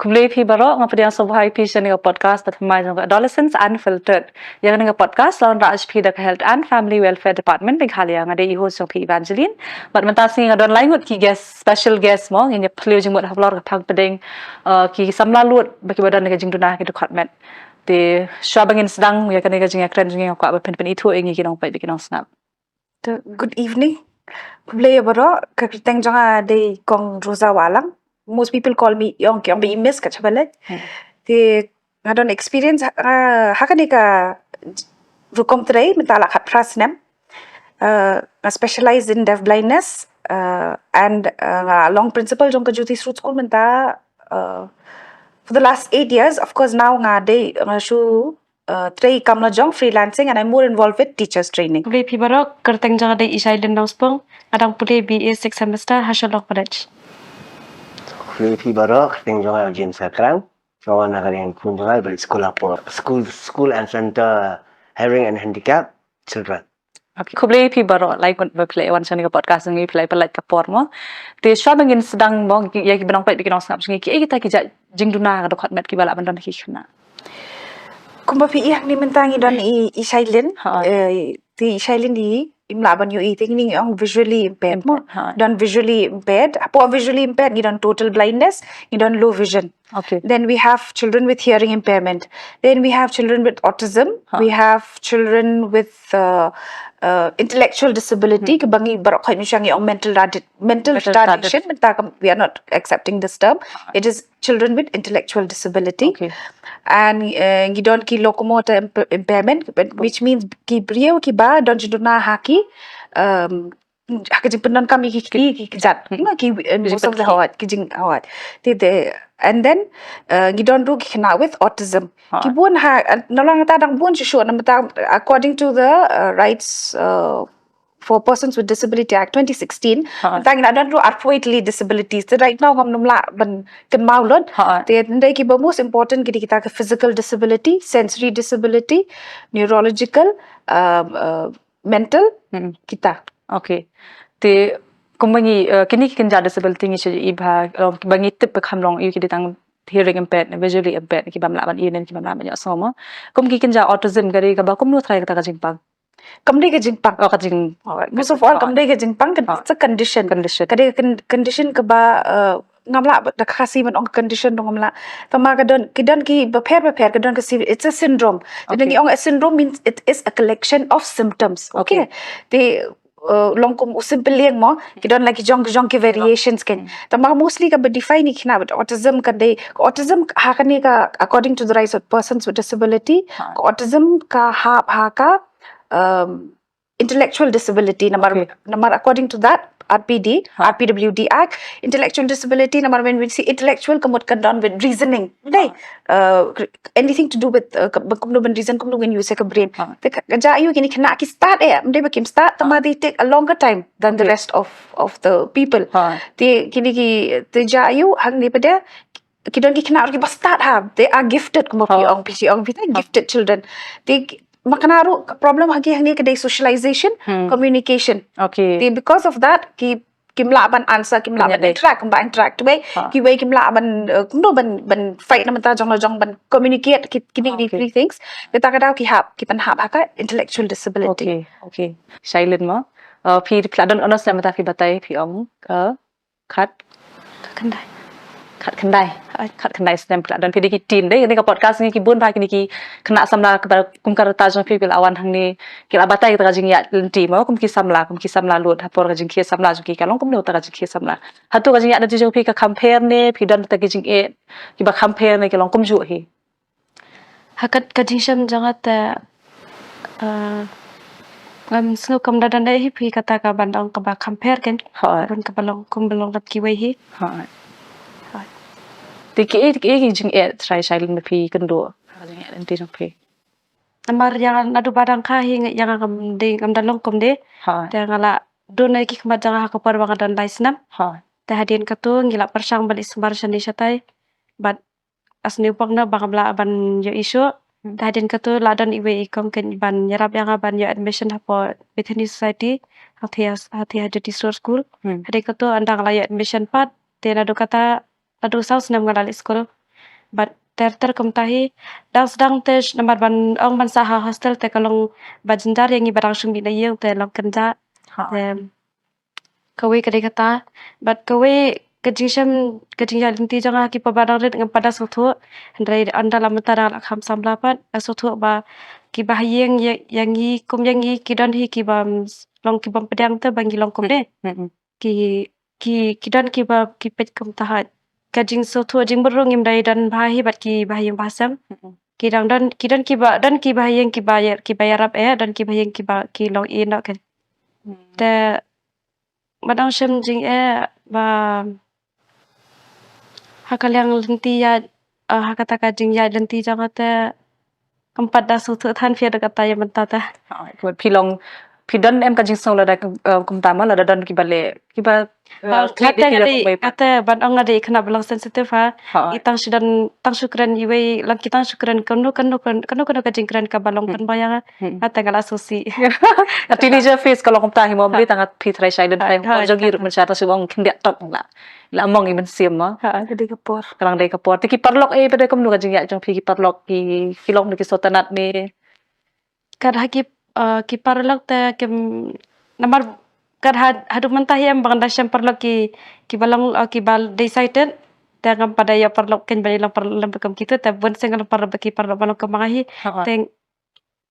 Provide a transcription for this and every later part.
Kumulay pi barok ngapdi ang sabuhay pi siya nga podcast at humay ng Adolescents Unfiltered. Yang nga podcast lawan raaj pi da Health and Family Welfare Department bighalya nga day host yung pi Evangeline. But mantas nga don langut ki guest special guest mo nga plio jing mot hablor ka pagpading ki samlalut baki badan nga jing dunah ki department. Ti syabangin sedang ya kan nga jing akren jing ko pen itu ingi kinong pai bikinong snap. Good evening. Kumulay barok kakriteng janga day kong Rosa Walang. Most people call me Yong Kyong be miss kachabalet. The I don't experience hakanika rukom tray mentala khat prasnem. Specialized in deaf blindness and long principal jong kajuti fruit school menta for the last 8 years. Of course now nga day shu tray kamna jong freelancing and I'm more involved with teachers training. Kumulay pi barok karteng janga day isailen nauspong adang pulay BA 6 semester Hashalok College. Kumulay pi barok ting jonga James Sakrang. So nakaring kun jonga balik sekolah por school and center hearing and handicap children. Okay. Kumulay pi barok like when play one siya nga podcast ng play palit kapor mo. Ti syabangin sedang mo ya ki banong pai bikinong snap ngi ki kita ki jing dunah ka department ki bala bandan ki kana. Kumba pi ihak ni mentangi don isailen ti isailen di imlaban yu eating ni ang visually impaired mo don visually impaired apo visually impaired ni don total blindness ni don low vision. Okay. Then we have children with hearing impairment. Then we have children with autism. We have children with intellectual disability. Kebangi barok kayo siyang yung mental retardation. We are not accepting this term. It is children with intellectual disability. Okay. And gidon ki locomotor impairment, which means ki brio ki ba don jiduna haki hakajing penon kami ki jat ki most of the hawat ki jing hawat and then gidon ru ki kena with autism ki bun ha nolong ta dang bun shu na according to the rights for persons with disability act 2016 tang na dan ru arthroidally disabilities so right now ngam numla ban kan maulot te ndai ki ba most important ki kita ka physical disability, sensory disability, neurological, mental kita. Okay. Ti kumbangi kini kinja disability ngi shi ibha bangi tip khamlong yu ki ditang hearing impaired visually impaired ki bamla ban inen ki bamla ban ya soma kum ki kinja autism gari ka ba kum nu thrai ka ka jingpang Kamdai ka jingpang ka jing most of all kamdai ka jingpang it's a condition kade condition ka ba ngamla da khasi man ong condition dong ngamla tama ka don ki beper ka don ka it's a syndrome jadi ong a syndrome means it is a collection of symptoms okay they long kum simple liang mo ki don like jong ki variations ken tama mostly ka define ni khina but autism autism ha kani ka according to the rights of persons with disability autism ka ha ka intellectual disability number according to that RPWD Act intellectual disability number when we see intellectual kamut kan down with reasoning anything to do with kumno ban reason kumno when you say ka brain ja ayu kini khna ki start mde bakim start tama they take a longer time than the rest of the people te kini ki te ja ayu hang ni pada kidon ki khna ki start they are gifted kumo pi ong gifted children they makanaru problem hagi hang ni socialization communication because of that kimla ban answer kimla ban interact way kimla ban fight na mata jong ban communicate kini three things beta kada ki pan hab ka intellectual disability okay silent mo phi pladon onos na mata phi batai phi ong khat khandai stem pladon phi ki tin dei ni ka podcast ni ki bun ba ki kena samla kum karata jong phi awan hang ni ki batai ta jing ya lenti mo kum ki samla lut hapor ka jing ki samla jong ki kalong kum no ta jing ki samla hatu ka jing ya na jong phi ka compare ne phi don ta ki jing ki ba compare ne kalong kum ju hi Hakat kadisham jangat ngam snu kam dadan dai hi phi kata ka bandang ka ba compare ken ron ka balong kum balong rat ki wei hi ti ki jing try silent me phi kan do jing lenti jong phi Namar yang nadu badang ka hi yang ngam dalong kum de te ngala donai ki khmat janga ka par bang dan laisnam te hadin ka tu ngila persang balik sembar sandi satai bat asni pangna bangabla ban yo isu te hadin ka tu ladan iwe ikom ken ban yarap yang ban yo admission hapo Bethany Society hati hadi di school hadin ka tu andang la yo admission pat te nadu kata adu saus nam ngalal school But ter kumtahi dang sedang te namar ban ong ban saha hostel te kalong bajenjar yang ibarang sumbi na yung te long kenja te kawe kadai kata but kawe kejing ya linti janga ki pabadang red ngam pada sotu ndrai anda lam tara lak ham sam lapat sotu ba ki bahayeng yang i kum yang i ki don hi ki bam long ki bam pedang te bangi long kum de ki dan ki ba ki pet kum tahat kajing sotu jing berung im dai dan bahi bat ki bahayeng basam ki dan ki bahayeng ki bayar rap dan ki bahayeng ki ba ki long i nak kan te badang shem jing ba hakal yang lenti ya hakata kajing ya lenti jangan te keempat dah sutu than fia dekat taya mentata Buat pilong pidan em kajing song la da kum tama la da dan ki bale ki ba kata ban ong ada kena belang sensitif itang sudan tang syukran iwe lang kitang syukran kanu kajing kran ka balong kan bayang kata ngala susi teenager face kalau kum tahi mo beli tangat pitrai silent time ko jogi mencara subong kindia tok la among imen sim ma Gede kapur. kalang dei kapor ti ki parlok pada kum nu kajing ya jong pi ki parlok ki kilong ni ki sotanat ni kad haki kipar lok te kem namar kad hadu mentah yang bang dasyam perlok ki balong ki bal decided te ngam pada ya perlok ken bali lang perlok kam kita te bon senggal perlok ki parlok balong kemangahi te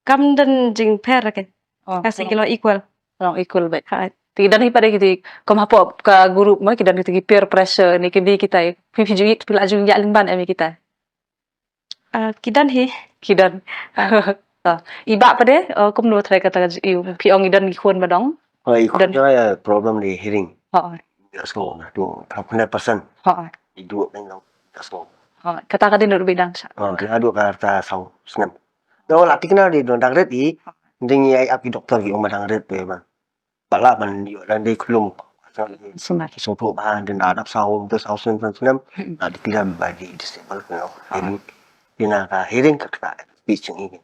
kam dan jing per ke kasih kilo equal orang equal baik ti dan hi pada kiti kom hapo ka guru ma ki dan kiti peer pressure ni ki kita pi ju pila ju ya limban emi kita kidan hi kidan iba pada kum nu try kata pi ong idan ki khon badong ikut je problem di hearing. ha Tak semua tu 100%. ha Dua dengan tak semua. kata ka din bidang Kena dua kata sau senam. Dah latih kena di dong red i. Dengan ai api doktor ki omang red pe bang. Bala ban yo dan di kulum. semat Sopo bahan dan adap sau tu sau senam. Di kilam bagi disable kena. Ini ka hearing ka kata speech ini.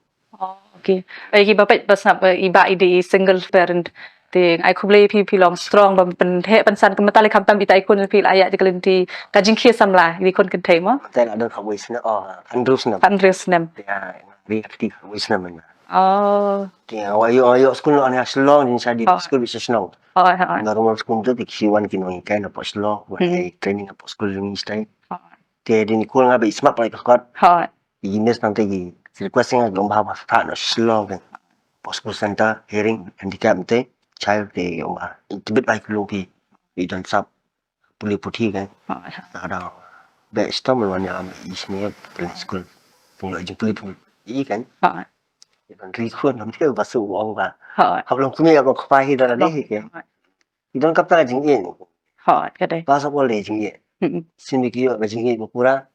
okay ki bapak pasap iba ide single parent ting ai khuble pi long strong bam pen he pansan kemetali kam tam bitai kun pi ayat di kelinti kajing khia samla di kon kentai mo Tak ada kau senam. Andrew senam. pandres nem Ya, ni aktif senam ni. oh Dia ayo school ni aslong din sa di school bisa senang. Normal school tu diksiwan kino ikan apa slow, training apa school ni stay. Dia di nikul ngabe smart pakai kakot. Ines nanti request nga gomba ba ta no slow kan. School center hearing handicap te child te gomba. Tibet baik lupi. Idan sab puli putih kan. Ada baik stom lawan yang isnya school. Tunggu aja puli kan. Idan request nanti basu uang ba. Kalau kami apa kau dah ni kan. Idan kapta jingin. cái đây Pasal boleh jingin. Sini kio jingin berkurang.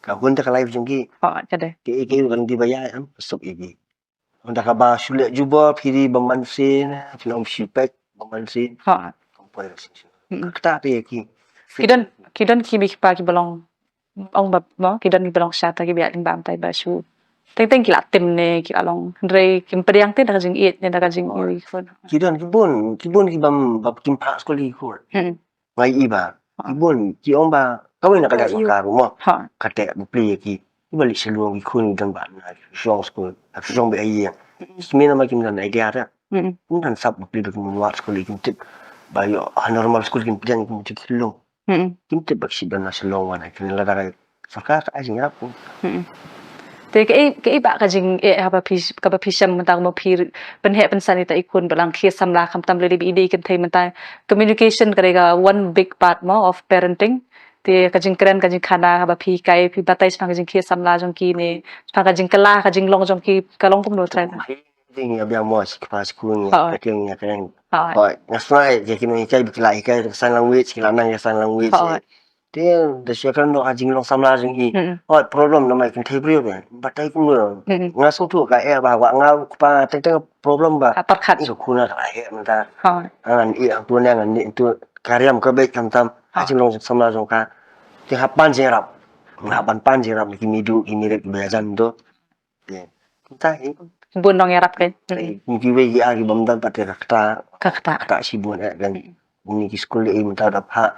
Kau tak live jingin. cái đây Ke kan dibayar am stop iki. Onda ka ba sulit juba piri bemansin, film shipek bemansin. Kompoi sin. Kata pe iki. kidan ki bi pa ki balong ong bab mo kidan ki balong sha ta ki biat bam tai ba shu teng ki la tim ne ki along re kim periang te da kajing it ne da kajing oi kon Kidan kibun ki bab kimpa sekali ko. Ngai iba. Kibun ki ong ba kawin nak ada ka rumah. Kata beli iki. Balik seluang ki kun dan ban na shong school. Shong be ai. Semena makin dan idea ada. Kan sab beli duk muat sekali kim bayo normal school kim pian kim tip selong. Kim tip bak sidan na selong wan kan la da saka ka ajing rap. te ke ba kajing ha ba pi sham ta mo phi pen he pen sanita ikun balang khia samla kham tam le bi ide kan thai mata communication karega one big part mo of parenting te kajing keren kajing khana ba phi kai phi batai sma kajing khia samla jong ki ne sma kajing kala kajing long jong ki kalong kum no trai Ini biar mos pas school ni kecil kan. Ngasai je kini kai biklai kai sign language kila nang sign language. Dia dah siapkan no ajing long samla jing i. Problem nama kan thai brio kan. Batai kum no. Ngasung tu ka ba wa ngau pa teng problem ba. parkhat Su kuna ka menta. An i tu nang an ni tu karyam ka baik tam ajing long samla jong ka. Dia hapan je rap. Hapan pan je rap ki midu ki mirip bejan tu. Ya. Kita bun dong yarap kan Mungkin bagi lagi bamdan pada kata kata si bun kan. Ini ki sekolah ini minta dapat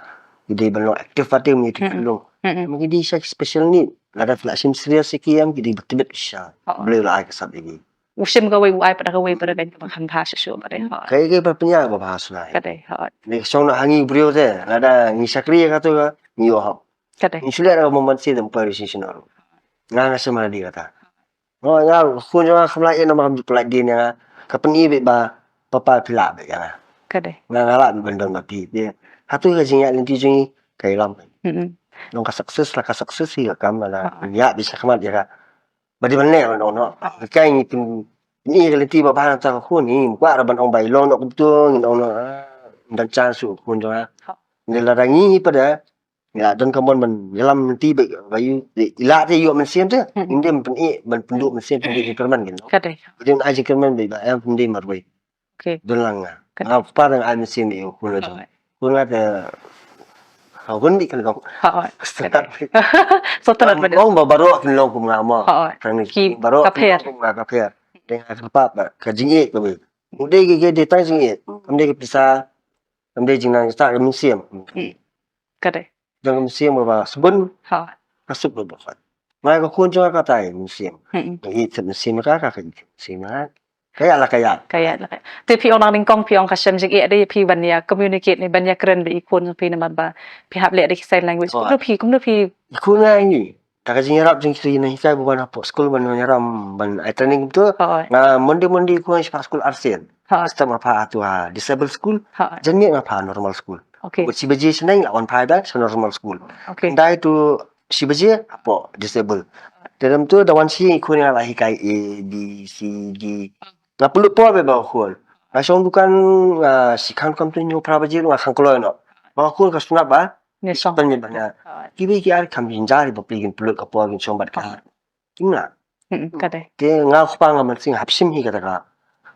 ide belum aktif pada mesti belum. Mungkin di special need. Lada fila sim serius sekian gidi betul bisa. Beli lah kesat lagi. Usim gawe uai pada gawe pada kan makan bahasa syu pada. Kayak berpenyak bahasa lah. Kadai. Nek song nak hangi beliau teh, lada ngisakri kata ke ngiyo hap. Kadai. Insulat ada memansi dan parisinal. Nggak sama dia kata. Oh ya, kun jangan kemlai nama kami pelak dia ni. Kapan ni ba papa pilak be ya. Kadai. Nggak ngalak bendang tapi dia. Satu kerja yang nanti kayak lam. Nong ka sukses lah ka sukses sih kam lah. Ya bisa kemat ya. Badi mana no. Kayak ni ni kalau tiba bahan tak kun ni, kuat raban ong bai long nak betul ni ong dan chance kun jangan. Ni la rangi pada ya dan kamu men dalam tiba bayu ila te yo men siam te. Inde men men penduk men siam penduk kerman gitu. Kadai. Jadi aja kerman be ba am penduk marwai. Okay. Don lang. Apa yang am siam yo kun aja. Kun ada Kun di kan kau. So tanat pada. Kau baru kan long kum ngama. Kan Baru kaper. Dengan apa kajingi tu. Udah gigi detai singi. Kamde bisa kamde jingna start museum. Kadai. Jangan museum apa sebun. Kasut tu bukan. Mai ko kun jo ka tai museum. Itu museum ka museum. Kayak lah kayak. Tapi orang lingkong pion kasem jik ada pi banya communicate ni banya keren be ikon pi nama ba pi hab le ada sign language. Kum pi ikun ni. Tak kasi nyarap jeng sri ni saya bukan apa school ban nyaram ban training tu. Na mondi ko sa school arsen. Sistem apa tu disabled school. Jengit apa normal school. Okay. Si baji senang lawan pai dah normal school. Okay. Dai tu si baji apa disabled. Dalam tu dawan si ikun yang lahi kai A B C D. Na perlu po be ba khol. Asong bukan si kan kam tu nyu pra baji lu khang klo no. Ba khol ka sunat ba. ni song. Tanya banyak. Kibi ki ar kam jinjari ba pligin perlu ka po gin sombat ka. Ingat. Kadai. Ke ngau khpang man sing hapsim hi kata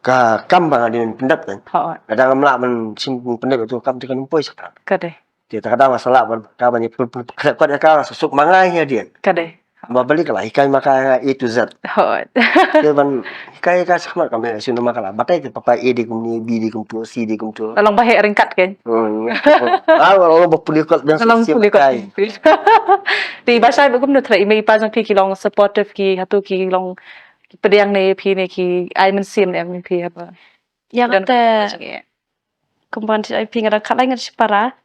ka kam ba din pendap kan. Kadang amla man sim pendap tu kam tekan poi sakra. Kadai. Dia kadang masalah ka banyak kuat ya ka susuk mangai ya dia. Kadai. Babalik lah ikai maka A to Z. Dia ban ikai ka sama kami sino makala. Batai ke papa A di kumni B di kumtu C di kumtu. Along bahaya ringkat kan. Kalau berpulikat dan siap kai. Di bahasa ibu kumnu tra imi pa jang pi ki long supportive ki hatu ki long pediang ne pi ne ki ai men sim ne pi apa. Yang te kumpulan si IP ngada kalangan si para.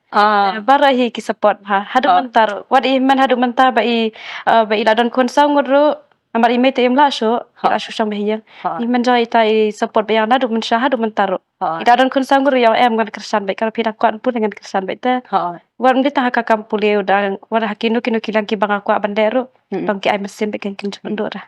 Bara hi ki support ha. Hadu mentar. Wat i man hadu mentar ba i ladon konsau nguru amar ime te imla sho. Ila sho sang bahiyang. I man joy ta i support ba yang nadu men hadu mentar. I ladon konsau nguru yang em ngan kersan ba kalau pina kuat pun dengan kersan ba te. Wat ndi ta hakam puleu dan wat hakinu kilang ki bang aku bandero. Bang ki ai mesin ba kan kin jundura.